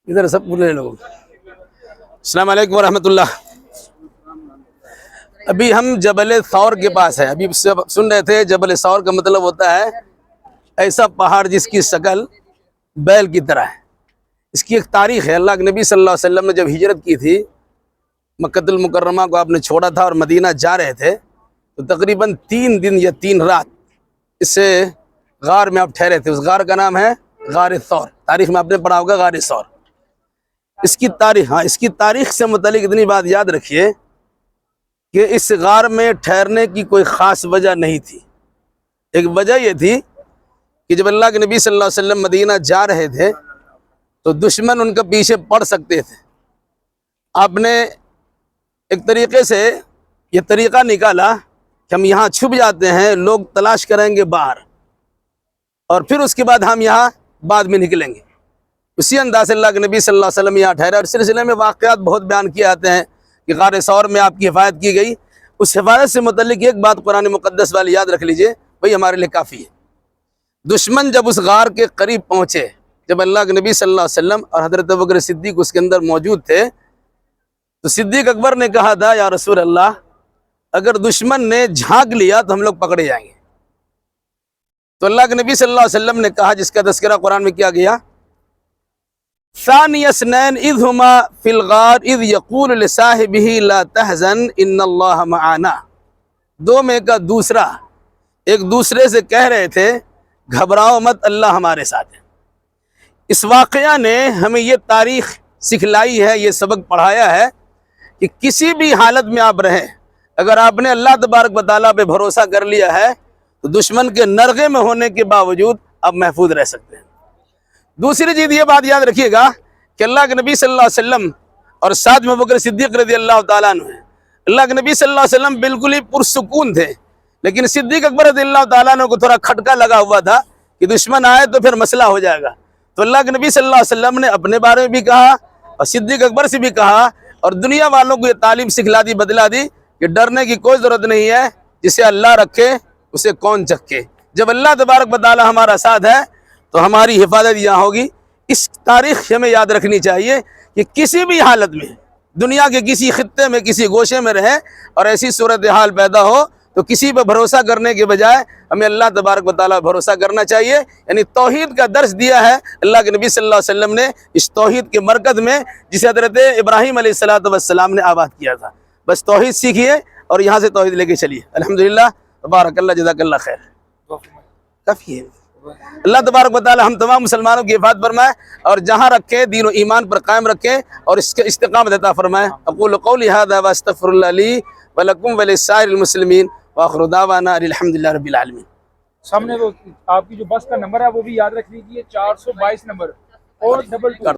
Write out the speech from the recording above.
ادھر سب پورے لوگ. السلام علیکم ورحمۃ اللہ. ابھی ہم جبل ثور کے پاس ہے. ابھی سن رہے تھے جبل ثور کا مطلب ہوتا ہے ایسا پہاڑ جس کی شکل بیل کی طرح ہے. اس کی ایک تاریخ ہے. اللہ کے نبی صلی اللہ علیہ وسلم نے جب ہجرت کی تھی، مکہ المکرمہ کو آپ نے چھوڑا تھا اور مدینہ جا رہے تھے، تو تقریباً 3 دن یا 3 رات اس غار میں آپ ٹھہرے تھے. اس غار کا نام ہے غار ثور. تاریخ میں آپ نے پڑھا ہوگا غار ثور. اس کی تاریخ سے متعلق اتنی بات یاد رکھیے کہ اس غار میں ٹھہرنے کی کوئی خاص وجہ نہیں تھی. ایک وجہ یہ تھی کہ جب اللہ کے نبی صلی اللہ علیہ وسلم مدینہ جا رہے تھے تو دشمن ان کا پیچھے پڑ سکتے تھے. آپ نے ایک طریقے سے یہ طریقہ نکالا کہ ہم یہاں چھپ جاتے ہیں، لوگ تلاش کریں گے باہر، اور پھر اس کے بعد ہم یہاں بعد میں نکلیں گے. اسی انداز سے اللہ کے نبی صلی اللہ علیہ وسلم یہاں ٹھہرے. اور سلسلے میں واقعات بہت بیان کیے جاتے ہیں کہ غار ثور میں آپ کی حفاظت کی گئی. اس حفاظت سے متعلق ایک بات قرآن مقدس والی یاد رکھ لیجئے، وہی ہمارے لیے کافی ہے. دشمن جب اس غار کے قریب پہنچے، جب اللہ کے نبی صلی اللہ علیہ وسلم اور حضرت ابوبکر صدیق اس کے اندر موجود تھے، تو صدیق اکبر نے کہا تھا یا رسول اللہ، اگر دشمن نے جھانک لیا تو ہم لوگ پکڑے جائیں گے. تو اللہ کے نبی صلی اللہ علیہ وسلم نے کہا، جس کا تذکرہ قرآن میں کیا گیا، ثانی اثنین اذ ہما فی الغار اذ یقول لصاحبہ لا تحزن ان اللہ معنا. دو میں کا دوسرا ایک دوسرے سے کہہ رہے تھے گھبراؤ مت، اللہ ہمارے ساتھ ہے. اس واقعہ نے ہمیں یہ تاریخ سکھلائی ہے، یہ سبق پڑھایا ہے کہ کسی بھی حالت میں آپ رہیں، اگر آپ نے اللہ تبارک و تعالیٰ پہ بھروسہ کر لیا ہے تو دشمن کے نرغے میں ہونے کے باوجود آپ محفوظ رہ سکتے ہیں. دوسری چیز یہ بات یاد رکھیے گا کہ اللہ کے نبی صلی اللہ علیہ وسلم اور ساتھ میں ابوبکر صدیق رضی اللہ تعالیٰ عنہ ہیں. اللہ کے نبی صلی اللہ علیہ وسلم بالکل ہی پرسکون تھے، لیکن صدیق اکبر رضی اللہ تعالیٰ عنہ کو تھوڑا کھٹکا لگا ہوا تھا کہ دشمن آئے تو پھر مسئلہ ہو جائے گا. تو اللہ کے نبی صلی اللہ علیہ وسلم نے اپنے بارے میں بھی کہا اور صدیق اکبر سے بھی کہا، اور دنیا والوں کو یہ تعلیم سکھلا دی، بدلا دی کہ ڈرنے کی کوئی ضرورت نہیں ہے، جسے اللہ رکھے اسے کون چکے. جب اللہ تبارک و تعالیٰ ہمارا ساتھ ہے تو ہماری حفاظت یہاں ہوگی. اس تاریخ ہمیں یاد رکھنی چاہیے کہ کسی بھی حالت میں دنیا کے کسی خطے میں کسی گوشے میں رہیں اور ایسی صورتحال پیدا ہو تو کسی پہ بھروسہ کرنے کے بجائے ہمیں اللہ تبارک و تعالیٰ بھروسہ کرنا چاہیے. یعنی توحید کا درس دیا ہے اللہ کے نبی صلی اللہ علیہ وسلم نے اس توحید کے مرکز میں، جسے حضرت ابراہیم علیہ السلام نے آباد کیا تھا. بس توحید سیکھیے اور یہاں سے توحید لے کے چلیے. الحمدللہ، تبارک اللہ، جزاک اللہ خیر. کافی ہے. اللہ تبارک و تعالی ہم تمام مسلمانوں کی حفاظت فرمائے اور جہاں رکھے دین و ایمان پر قائم رکھے اور اس کے استقامت عطا فرمائے. اقول قولی ھذا واستغفر اللہ لی ولکم ولسائر المسلمین وآخر دعوانا الحمدللہ رب العالمین. سامنے وہ آپ کی جو بس کا نمبر ہے وہ بھی یاد رکھ لیجیے، 422 نمبر اور 22